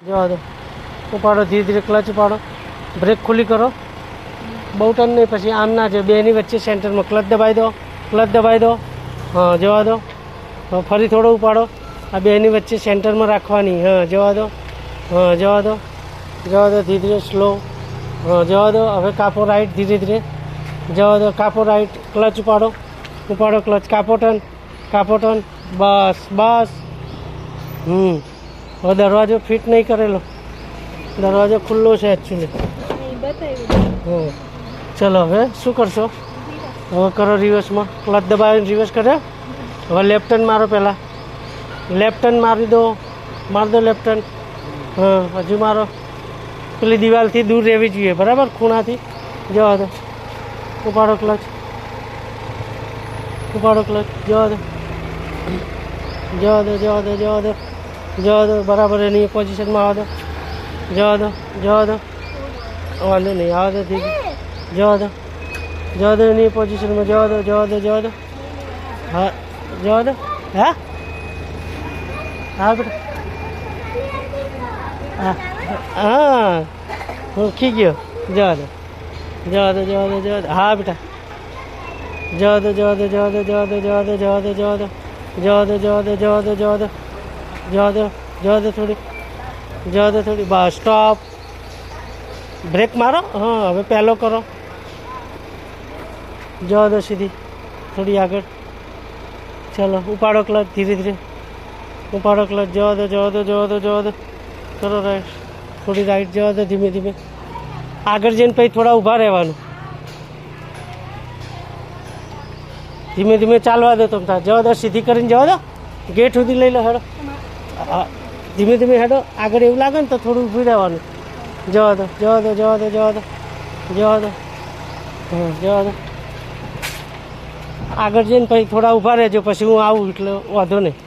જવા દો. ઉપાડો ધીરે ધીરે, ક્લચ ઉપાડો, બ્રેક ખુલ્લી કરો. બહુ ટર્ન નહીં, પછી આમ ના જાય. બેની વચ્ચે સેન્ટરમાં ક્લચ દબાવી દો, ક્લચ દબાવી દો. હા, જવા દો. ફરી થોડો ઉપાડો. આ બેની વચ્ચે સેન્ટરમાં રાખવાની. હા, જવા દો. હા, જવા દો. જવા દો ધીરે ધીરે, સ્લો. હા, જવા દો. હવે કાપો રાઈટ ધીરે ધીરે. જવા દો, કાપો રાઈટ, ક્લચ ઉપાડો, ઉપાડો ક્લચ, કાપો ટર્ન, કાપો ટર્ન. બસ બસ. હવે દરવાજો ફિટ નહીં કરેલો, દરવાજો ખુલ્લો છે એકચ્યુઅલી. હં, ચલો હવે શું કરશો? હવે કરો રિવર્સમાં, ક્લચ દબાવીને રિવર્સ કર્યો. હવે લેફ્ટ ટર્ન મારો પહેલાં, લેફ્ટ ટર્ન મારી દો, મારી દો લેફ્ટ ટર્ન. હા, હજુ મારો. પેલી દિવાલથી દૂર રહેવી જોઈએ, બરાબર, ખૂણાથી. જવા દો. ઉપાડો ક્લચ, ઉપાડો ક્લચ. જવા દો, જવા દો, જવા દો, જવા દો, જવા દો. બરાબર એની પોઝિશનમાં આવવા દો. જવા દો, જવા દો. વાંધો નહીં, આવવા દો ધીરે. જવા દો, જવા દો એની પોઝિશનમાં. જવા દો, જવા દો, જવા દો. હા, જવા દો. હા, હા બેટા. હા, હા, મૂકી ગયો. જવા દો, જવા દો, જવા દો, જવા દો. હા બેટા, જવા દો, જવા દો, જવા દો, જવા દો, જવા દો, જવા દો, જવા દો, જવા દો, જવા દો, જવા દો, જવા દો, જવા દો, જવા દો થોડી, જવા દો થોડી. બસ, સ્ટોપ. બ્રેક મારો. હા, હવે પહેલો કરો. જવા દો સીધી, થોડી આગળ. ચલો, ઉપાડો ક્લચ ધીરે ધીરે, ઉપાડો ક્લચ. જવા દો, જવા દો, જવા દો, જવા દો. કરો રાઈટ, થોડી રાઈટ. જવા દો ધીમે ધીમે. આગળ જઈને પછી થોડા ઊભા રહેવાનું. ધીમે ધીમે ચાલવા દો તમે. જવા દો, સીધી કરીને જવા દો. ગેટ સુધી લઈ લો, હેડો. હા, ધીમે ધીમે હેડો. આગળ એવું લાગે ને તો થોડું ઊભું રહેવાનું. જવા દો, જવા દો, જવા દો, જવા દો, જવા દો. હા, જવા દો. આગળ જઈને પછી થોડા ઊભા રહેજો, પછી હું આવું એટલે વાંધો નહીં.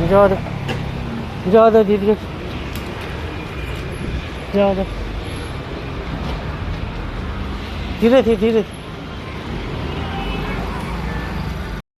જવા દો, જવા દો ધીરે, જવા દો ધીરેથી, ધીરેથી.